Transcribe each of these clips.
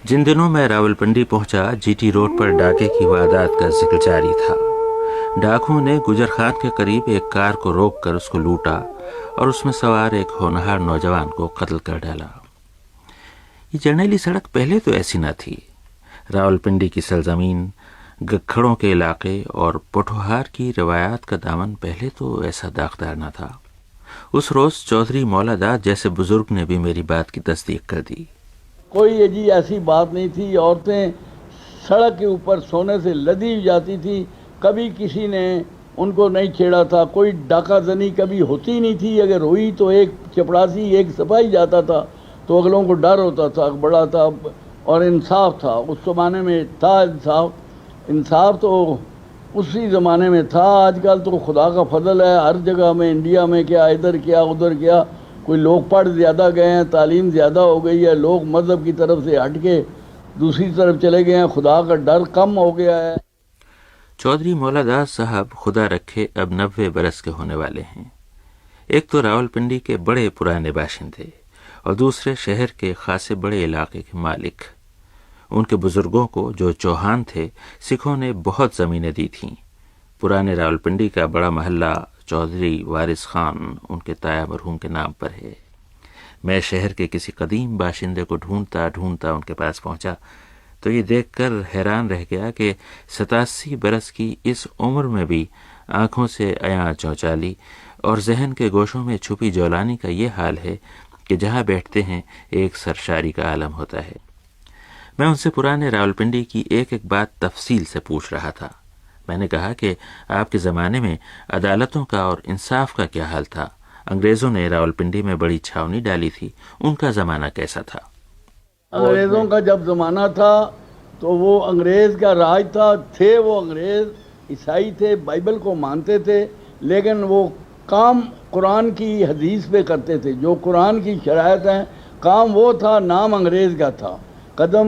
جن دنوں میں راولپنڈی پہنچا جی ٹی روڈ پر ڈاکے کی واردات کا ذکر جاری تھا۔ ڈاکوؤں نے گجر خان کے قریب ایک کار کو روک کر اس کو لوٹا اور اس میں سوار ایک ہونہار نوجوان کو قتل کر ڈالا۔ یہ جرنیلی سڑک پہلے تو ایسی نہ تھی۔ راولپنڈی کی سرزمین، گکھڑوں کے علاقے اور پوٹھوہار کی روایات کا دامن پہلے تو ایسا داغدار نہ تھا۔ اس روز چودھری مولا داد جیسے بزرگ نے بھی میری بات کی تصدیق کر دی۔ کوئی جی ایسی بات نہیں تھی، عورتیں سڑک کے اوپر سونے سے لدی جاتی تھی، کبھی کسی نے ان کو نہیں چھیڑا تھا، کوئی ڈاکہ زنی کبھی ہوتی نہیں تھی، اگر ہوئی تو ایک چپڑاسی ایک سپاہی جاتا تھا تو اگلوں کو ڈر ہوتا تھا، بڑا تھا اور انصاف تھا، اس زمانے میں تھا انصاف تو اسی زمانے میں تھا۔ آج کل تو خدا کا فضل ہے ہر جگہ میں، انڈیا میں کیا ادھر کیا ادھر کیا، کوئی لوگ پڑھ زیادہ گئے ہیں، تعلیم زیادہ ہو گئی ہے، لوگ مذہب کی طرف سے ہٹ کے دوسری طرف چلے گئے ہیں، خدا کا ڈر کم ہو گیا ہے۔ چودھری مولا داد صاحب خدا رکھے اب 90 برس کے ہونے والے ہیں۔ ایک تو راولپنڈی کے بڑے پرانے باشندے اور دوسرے شہر کے خاصے بڑے علاقے کے مالک۔ ان کے بزرگوں کو جو چوہان تھے، سکھوں نے بہت زمینیں دی تھیں۔ پرانے راولپنڈی کا بڑا محلہ چودھری وارث خان ان کے تایا مرحوم کے نام پر ہے۔ میں شہر کے کسی قدیم باشندے کو ڈھونڈتا ان کے پاس پہنچا تو یہ دیکھ کر حیران رہ گیا کہ 87 برس کی اس عمر میں بھی آنکھوں سے عیاں چونچالی اور ذہن کے گوشوں میں چھپی جولانی کا یہ حال ہے کہ جہاں بیٹھتے ہیں ایک سرشاری کا عالم ہوتا ہے۔ میں ان سے پرانے راولپنڈی کی ایک ایک بات تفصیل سے پوچھ رہا تھا۔ میں نے کہا کہ آپ کے زمانے میں عدالتوں کا اور انصاف کا کیا حال تھا؟ انگریزوں نے راولپنڈی میں بڑی چھاونی ڈالی تھی، ان کا زمانہ کیسا تھا؟ انگریزوں کا جب زمانہ تھا تو وہ انگریز کا راج تھا، تھے وہ انگریز عیسائی تھے، بائبل کو مانتے تھے، لیکن وہ کام قرآن کی حدیث پہ کرتے تھے، جو قرآن کی شرائط ہیں کام وہ تھا، نام انگریز کا تھا۔ قدم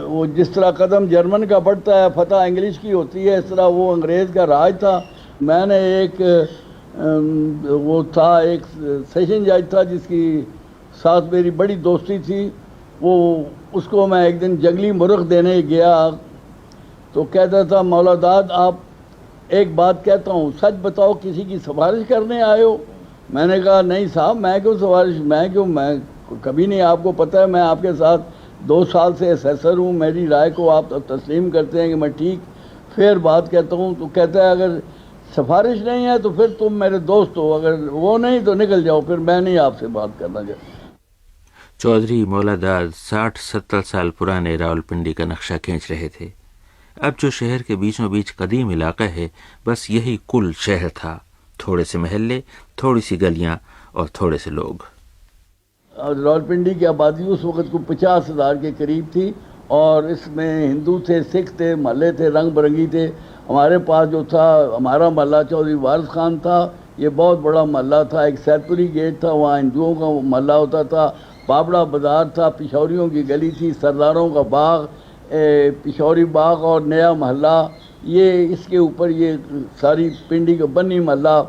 وہ جس طرح قدم جرمن کا بڑھتا ہے، فتح انگلش کی ہوتی ہے، اس طرح وہ انگریز کا راج تھا۔ میں نے ایک وہ تھا ایک سیشن جج تھا جس کی ساتھ میری بڑی دوستی تھی، وہ اس کو میں ایک دن جنگلی مرغ دینے گیا تو کہتا تھا مولا داد آپ ایک بات کہتا ہوں، سچ بتاؤ کسی کی سفارش کرنے آئے ہو؟ میں نے کہا نہیں صاحب میں کیوں سفارش، میں کبھی نہیں، آپ کو پتہ ہے میں آپ کے ساتھ 2 سال سے اسیسر ہوں، میری رائے کو آپ تسلیم کرتے ہیں کہ میں ٹھیک پھر بات کہتا ہوں۔ تو کہتا ہے اگر سفارش نہیں ہے تو پھر تم میرے دوست ہو، اگر وہ نہیں تو نکل جاؤ، پھر میں نہیں آپ سے بات کرنا چاہتا۔ چودھری مولا داد 60-70 سال پرانے راولپنڈی کا نقشہ کھینچ رہے تھے۔ اب جو شہر کے بیچوں بیچ قدیم علاقہ ہے، بس یہی کل شہر تھا، تھوڑے سے محلے، تھوڑی سی گلیاں اور تھوڑے سے لوگ۔ راولپنڈی کی آبادی اس وقت کو 50,000 کے قریب تھی، اور اس میں ہندو تھے، سکھ تھے، محلے تھے، رنگ برنگی تھے۔ ہمارے پاس جو تھا ہمارا محلہ چودھری وارث خان تھا، یہ بہت بڑا محلہ تھا، ایک سیت پوری گیٹ تھا، وہاں ہندوؤں کا محلہ ہوتا تھا، پاپڑا بازار تھا، پشوریوں کی گلی تھی، سرداروں کا باغ، پشوری باغ اور نیا محلہ، یہ اس کے اوپر یہ ساری پنڈی کا بنی محلہ،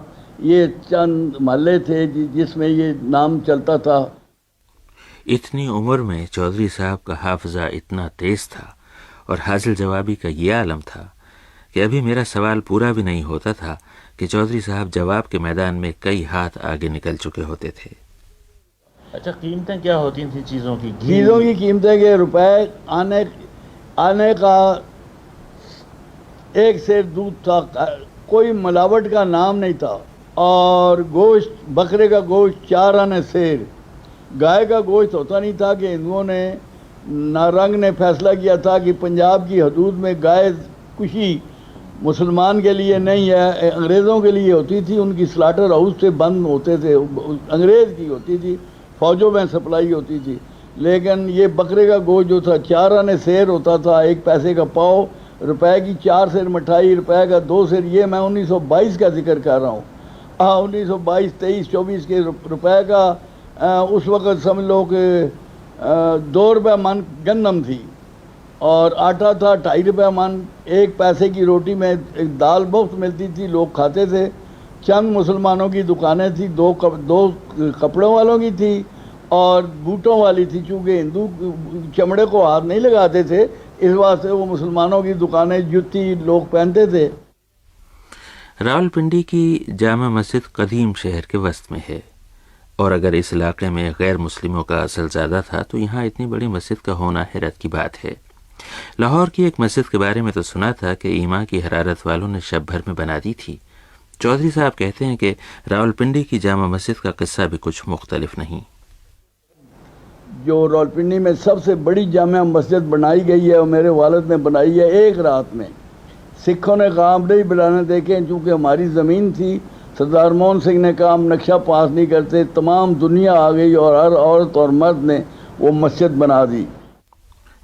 یہ چند محلے تھے جس میں یہ نام چلتا تھا۔ اتنی عمر میں چودھری صاحب کا حافظہ اتنا تیز تھا اور حاصل جوابی کا یہ عالم تھا کہ ابھی میرا سوال پورا بھی نہیں ہوتا تھا کہ چودھری صاحب جواب کے میدان میں کئی ہاتھ آگے نکل چکے ہوتے تھے۔ اچھا قیمتیں کیا ہوتی تھیں چیزوں کی؟ چیزوں کی قیمتیں کہ روپے آنے کا 1 سیر دودھ تھا، کوئی ملاوٹ کا نام نہیں تھا، اور گوشت بکرے کا گوشت 4 آنے سیر، گائے کا گوشت ہوتا نہیں تھا کہ ہندوؤں نے نارنگ نے فیصلہ کیا تھا کہ پنجاب کی حدود میں گائے کشی مسلمان کے لیے نہیں ہے، انگریزوں کے لیے ہوتی تھی، ان کی سلاٹر ہاؤس سے بند ہوتے تھے، انگریز کی ہوتی تھی، فوجوں میں سپلائی ہوتی تھی، لیکن یہ بکرے کا گوشت جو تھا 4 آنے سیر ہوتا تھا، 1 پیسے کا پاؤ، روپے کی 4 سیر مٹھائی، روپے کا 2 سیر، یہ میں 1922 کا ذکر کر رہا ہوں، 1922 23 24 کے روپے کا، اس وقت سمجھ لو کہ 2 روپے من گندم تھی، اور آٹا تھا 2.5 روپے من، 1 پیسے کی روٹی میں ایک دال مفت ملتی تھی، لوگ کھاتے تھے۔ چند مسلمانوں کی دکانیں تھیں، دو کپڑوں والوں کی تھی اور بوٹوں والی تھی، چونکہ ہندو چمڑے کو ہاتھ نہیں لگاتے تھے، اس واسطے وہ مسلمانوں کی دکانیں جوتی لوگ پہنتے تھے۔ راولپنڈی کی جامع مسجد قدیم شہر کے وسط میں ہے، اور اگر اس علاقے میں غیر مسلموں کا اصل زیادہ تھا تو یہاں اتنی بڑی مسجد کا ہونا حیرت کی بات ہے۔ لاہور کی ایک مسجد کے بارے میں تو سنا تھا کہ ایمان کی حرارت والوں نے شب بھر میں بنا دی تھی۔ چودھری صاحب کہتے ہیں کہ راولپنڈی کی جامع مسجد کا قصہ بھی کچھ مختلف نہیں۔ جو راولپنڈی میں سب سے بڑی جامع مسجد بنائی گئی ہے، اور میرے والد نے بنائی ہے ایک رات میں۔ سکھوں نے کام نہیں بنانے دیکھے، چونکہ ہماری زمین تھی، سردار موہن سنگھ نے کہا ہم نقشہ پاس نہیں کرتے، تمام دنیا آ گئی اور ہر عورت اور مرد نے وہ مسجد بنا دی۔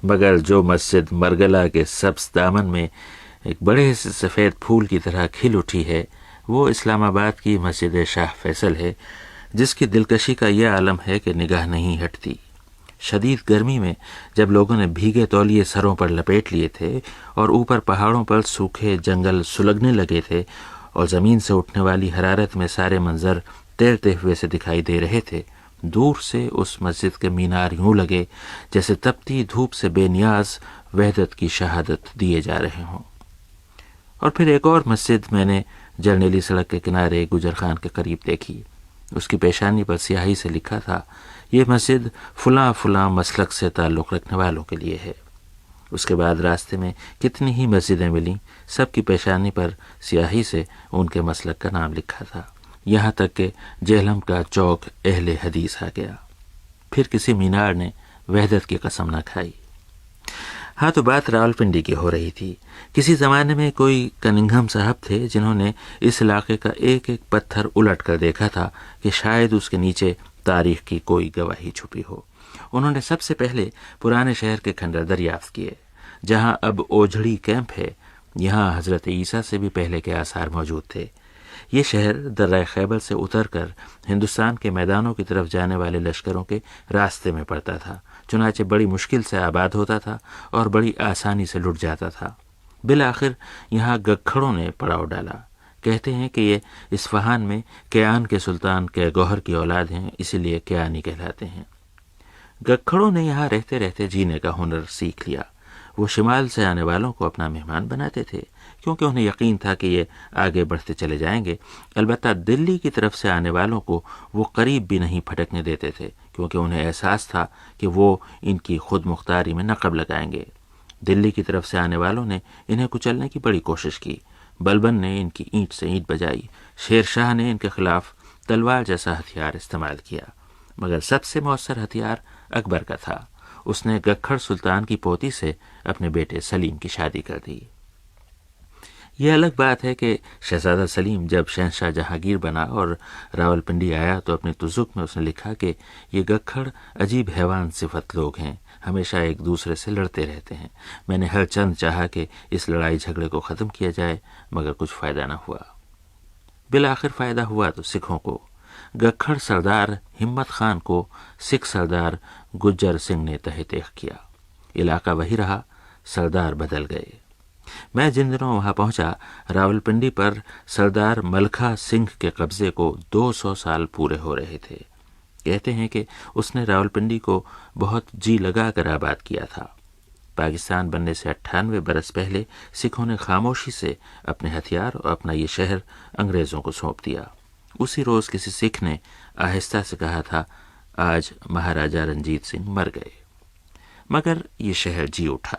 مگر جو مسجد مرگلا کے سبز دامن میں ایک بڑے سے سفید پھول کی طرح کھل اٹھی ہے، وہ اسلام آباد کی مسجد شاہ فیصل ہے، جس کی دلکشی کا یہ عالم ہے کہ نگاہ نہیں ہٹتی۔ شدید گرمی میں جب لوگوں نے بھیگے تولیے سروں پر لپیٹ لیے تھے اور اوپر پہاڑوں پر سوکھے جنگل سلگنے لگے تھے اور زمین سے اٹھنے والی حرارت میں سارے منظر تیرتے ہوئے سے دکھائی دے رہے تھے، دور سے اس مسجد کے مینار یوں لگے جیسے تپتی دھوپ سے بے نیاز وحدت کی شہادت دیے جا رہے ہوں۔ اور پھر ایک اور مسجد میں نے جرنیلی سڑک کے کنارے گجر خان کے قریب دیکھی۔ اس کی پیشانی پر سیاہی سے لکھا تھا، یہ مسجد فلاں فلاں مسلک سے تعلق رکھنے والوں کے لیے ہے۔ اس کے بعد راستے میں کتنی ہی مسجدیں ملیں، سب کی پیشانی پر سیاہی سے ان کے مسلک کا نام لکھا تھا، یہاں تک کہ جہلم کا چوک اہل حدیث آ گیا۔ پھر کسی مینار نے وحدت کی قسم نہ کھائی۔ ہاں، تو بات راولپنڈی کی ہو رہی تھی۔ کسی زمانے میں کوئی کننگھم صاحب تھے جنہوں نے اس علاقے کا ایک ایک پتھر الٹ کر دیکھا تھا کہ شاید اس کے نیچے تاریخ کی کوئی گواہی چھپی ہو۔ انہوں نے سب سے پہلے پرانے شہر کے کھنڈر دریافت کیے، جہاں اب اوجھڑی کیمپ ہے۔ یہاں حضرت عیسیٰ سے بھی پہلے کے آثار موجود تھے۔ یہ شہر درہ خیبر سے اتر کر ہندوستان کے میدانوں کی طرف جانے والے لشکروں کے راستے میں پڑتا تھا، چنانچہ بڑی مشکل سے آباد ہوتا تھا اور بڑی آسانی سے لٹ جاتا تھا۔ بالآخر یہاں گکھڑوں نے پڑاؤ ڈالا۔ کہتے ہیں کہ یہ اصفہان میں کیان کے سلطان کے گوہر کی اولاد ہیں، اسی لیے کیانی کہلاتے ہیں۔ گکھڑوں نے یہاں رہتے رہتے جینے کا ہنر سیکھ لیا۔ وہ شمال سے آنے والوں کو اپنا مہمان بناتے تھے، کیونکہ انہیں یقین تھا کہ یہ آگے بڑھتے چلے جائیں گے۔ البتہ دلی کی طرف سے آنے والوں کو وہ قریب بھی نہیں پھٹکنے دیتے تھے، کیونکہ انہیں احساس تھا کہ وہ ان کی خود مختاری میں نقب لگائیں گے۔ دلی کی طرف سے آنے والوں نے انہیں کچلنے کی بڑی کوشش کی۔ بلبن نے ان کی اینٹ سے اینٹ بجائی، شیر شاہ نے ان کے خلاف تلوار جیسا ہتھیار استعمال کیا، مگر سب سے مؤثر ہتھیار اکبر کا تھا۔ اس نے گکھڑ سلطان کی پوتی سے اپنے بیٹے سلیم کی شادی کر دی۔ یہ الگ بات ہے کہ شہزادہ سلیم جب شہنشاہ جہانگیر بنا اور راولپنڈی آیا تو اپنے تزک میں اس نے لکھا کہ یہ گکھڑ عجیب حیوان صفت لوگ ہیں، ہمیشہ ایک دوسرے سے لڑتے رہتے ہیں۔ میں نے ہر چند چاہا کہ اس لڑائی جھگڑے کو ختم کیا جائے، مگر کچھ فائدہ نہ ہوا۔ بالآخر فائدہ ہوا تو سکھوں کو۔ گکھڑ سردار ہمت خان کو سکھ سردار گجر سنگھ نے تحت تیغ کیا۔ علاقہ وہی رہا، سردار بدل گئے۔ میں جن دنوں وہاں پہنچا، راولپنڈی پر سردار ملکھا سنگھ کے قبضے کو 200 سال پورے ہو رہے تھے۔ کہتے ہیں کہ اس نے راولپنڈی کو بہت جی لگا کر آباد کیا تھا۔ پاکستان بننے سے 98 برس پہلے سکھوں نے خاموشی سے اپنے ہتھیار اور اپنا یہ شہر انگریزوں کو سونپ دیا۔ اسی روز کسی سکھ نے آہستہ سے کہا تھا، آج مہاراجہ رنجیت سنگھ مر گئے۔ مگر یہ شہر جی اٹھا،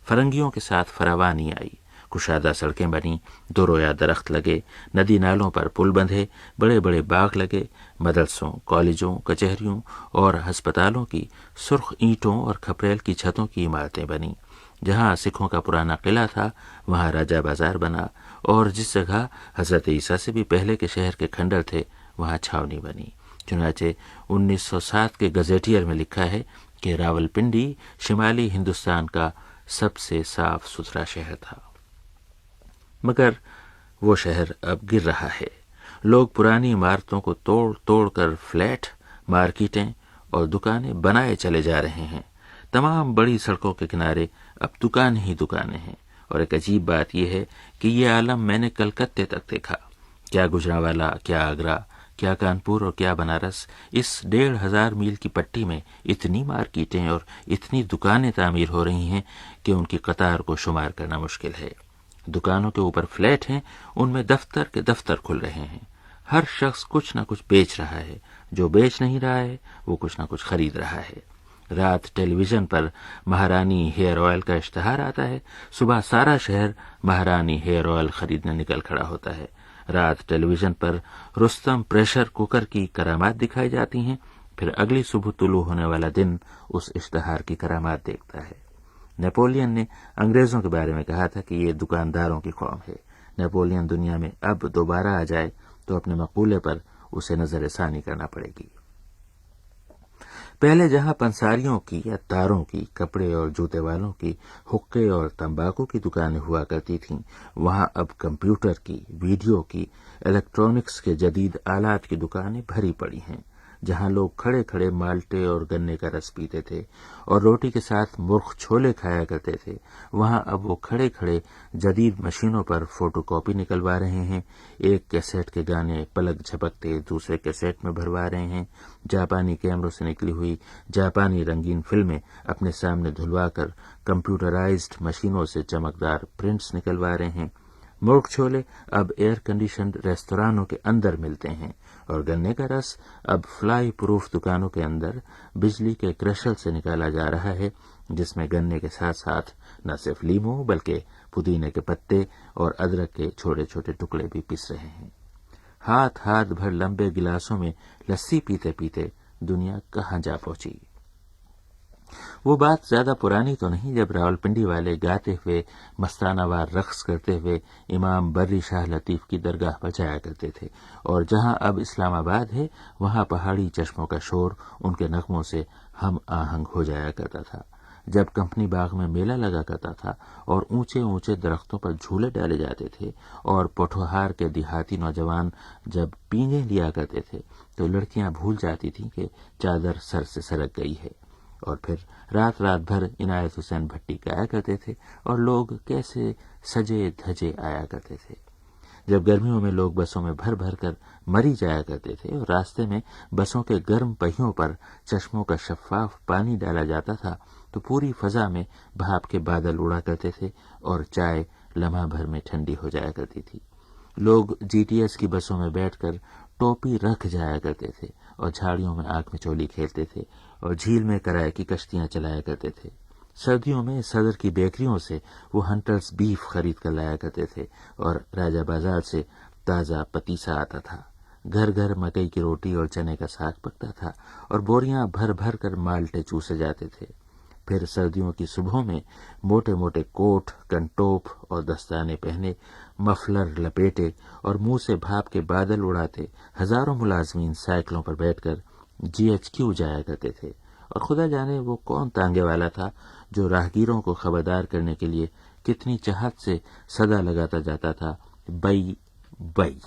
فرنگیوں کے ساتھ فراوانی آئی، کشادہ سڑکیں بنیں، دو رویا درخت لگے، ندی نالوں پر پل بندھے، بڑے بڑے باغ لگے، مدرسوں، کالجوں، کچہریوں اور ہسپتالوں کی سرخ اینٹوں اور کھپریل کی چھتوں کی عمارتیں بنیں۔ جہاں سکھوں کا پرانا قلعہ تھا وہاں راجہ بازار بنا، اور جس جگہ حضرت عیسیٰ سے بھی پہلے کے شہر کے کھنڈر تھے وہاں چھاونی بنی۔ چنانچہ 1907 کے گزیٹیئر میں لکھا ہے کہ راولپنڈی شمالی ہندوستان کا سب سے صاف ستھرا شہر تھا۔ مگر وہ شہر اب گر رہا ہے۔ لوگ پرانی عمارتوں کو توڑ توڑ کر فلیٹ، مارکیٹیں اور دکانیں بنائے چلے جا رہے ہیں۔ تمام بڑی سڑکوں کے کنارے اب دکان ہی دکانیں ہیں، اور ایک عجیب بات یہ ہے کہ یہ عالم میں نے کلکتے تک دیکھا، کیا گجرانوالا، کیا آگرہ، کیا کانپور اور کیا بنارس، اس 1500 میل کی پٹی میں اتنی مارکیٹیں اور اتنی دکانیں تعمیر ہو رہی ہیں کہ ان کی قطار کو شمار کرنا مشکل ہے۔ دکانوں کے اوپر فلیٹ ہیں، ان میں دفتر کے دفتر کھل رہے ہیں، ہر شخص کچھ نہ کچھ بیچ رہا ہے، جو بیچ نہیں رہا ہے وہ کچھ نہ کچھ خرید رہا ہے۔ رات ٹیلی ویژن پر مہارانی ہیئر آئل کا اشتہار آتا ہے، صبح سارا شہر مہارانی ہیئر آئل خریدنے نکل کھڑا ہوتا ہے۔ رات ٹیلی ویژن پر رستم پریشر کوکر کی کرامات دکھائی جاتی ہیں، پھر اگلی صبح طلوع ہونے والا دن اس اشتہار کی کرامات دیکھتا ہے۔ نیپولین نے انگریزوں کے بارے میں کہا تھا کہ یہ دکانداروں کی قوم ہے۔ نیپولین دنیا میں اب دوبارہ آ جائے تو اپنے مقولے پر اسے نظر ثانی کرنا پڑے گی۔ پہلے جہاں پنساریوں کی یا تاروں کی، کپڑے اور جوتے والوں کی، حقے اور تمباکو کی دکانیں ہوا کرتی تھیں، وہاں اب کمپیوٹر کی، ویڈیو کی، الیکٹرانکس کے جدید آلات کی دکانیں بھری پڑی ہیں۔ جہاں لوگ کھڑے کھڑے مالٹے اور گنے کا رس پیتے تھے اور روٹی کے ساتھ مرغ چھولے کھایا کرتے تھے، وہاں اب وہ کھڑے کھڑے جدید مشینوں پر فوٹو کاپی نکلوا رہے ہیں، ایک کیسٹ کے گانے پلک جھپکتے دوسرے کیسٹ میں بھروا رہے ہیں، جاپانی کیمروں سے نکلی ہوئی جاپانی رنگین فلمیں اپنے سامنے دھلوا کر کمپیوٹرائزڈ مشینوں سے چمکدار پرنٹس نکلوا رہے ہیں۔ مرغ چھولے اب ایئر کنڈیشنڈ ریستورانوں کے اندر ملتے ہیں، اور گنے کا رس اب فلائی پروف دکانوں کے اندر بجلی کے کرشل سے نکالا جا رہا ہے، جس میں گنے کے ساتھ ساتھ نہ صرف لیموں بلکہ پودینے کے پتے اور ادرک کے چھوٹے چھوٹے ٹکڑے بھی پس رہے ہیں۔ ہاتھ بھر لمبے گلاسوں میں لسی پیتے پیتے دنیا کہاں جا پہنچی۔ وہ بات زیادہ پرانی تو نہیں جب راولپنڈی والے گاتے ہوئے مستانہ وار رقص کرتے ہوئے امام بری شاہ لطیف کی درگاہ پر جایا کرتے تھے، اور جہاں اب اسلام آباد ہے وہاں پہاڑی چشموں کا شور ان کے نغموں سے ہم آہنگ ہو جایا کرتا تھا۔ جب کمپنی باغ میں میلہ لگا کرتا تھا اور اونچے اونچے درختوں پر جھولے ڈالے جاتے تھے، اور پوٹھوہار کے دیہاتی نوجوان جب پینگیں لیا کرتے تھے تو لڑکیاں بھول جاتی تھیں کہ چادر سر سے سرک گئی ہے، اور پھر رات بھر عنایت حسین بھٹی گایا کرتے تھے، اور لوگ کیسے سجے دھجے آیا کرتے تھے۔ جب گرمیوں میں لوگ بسوں میں بھر بھر کر مری جایا کرتے تھے اور راستے میں بسوں کے گرم پہیوں پر چشموں کا شفاف پانی ڈالا جاتا تھا تو پوری فضا میں بھاپ کے بادل اڑا کرتے تھے اور چائے لمحہ بھر میں ٹھنڈی ہو جایا کرتی تھی۔ لوگ جی ٹی ایس کی بسوں میں بیٹھ کر ٹوپی رکھ جایا کرتے تھے اور جھاڑیوں میں آنکھ میں چولی کھیلتے تھے اور جھیل میں کرائے کی کشتیاں چلایا کرتے تھے۔ سردیوں میں صدر کی بیکریوں سے وہ ہنٹرز بیف خرید کر لایا کرتے تھے اور راجہ بازار سے تازہ پتیسا آتا تھا۔ گھر گھر مکئی کی روٹی اور چنے کا ساگ پکتا تھا اور بوریاں بھر بھر کر مالٹے چوسے جاتے تھے۔ پھر سردیوں کی صبحوں میں موٹے موٹے کوٹ، کنٹوپ اور دستانے پہنے، مفلر لپیٹے اور منہ سے بھاپ کے بادل اڑاتے ہزاروں ملازمین سائیکلوں پر بیٹھ کر جی ایچ کیو جایا کرتے تھے، اور خدا جانے وہ کون تانگے والا تھا جو راہگیروں کو خبردار کرنے کے لیے کتنی چاہت سے صدا لگاتا جاتا تھا، بئی بئی۔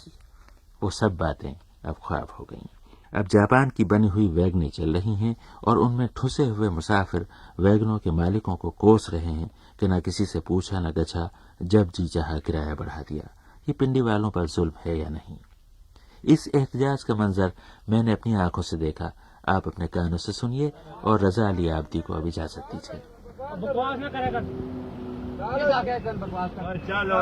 وہ سب باتیں اب خواب ہو گئیں۔ اب جاپان کی بنی ہوئی ویگنیں چل رہی ہیں اور ان میں ٹھسے ہوئے مسافر ویگنوں کے مالکوں کو کوس رہے ہیں کہ نہ کسی سے پوچھا نہ گچھا، جب جی چاہا کرایہ بڑھا دیا۔ یہ پنڈی والوں پر ظلم ہے یا نہیں؟ اس احتجاج کا منظر میں نے اپنی آنکھوں سے دیکھا، آپ اپنے کانوں سے سنیے اور رضا علی عابدی کو اب اجازت دیجیے۔ بکواس نہ کرے گا۔ چلو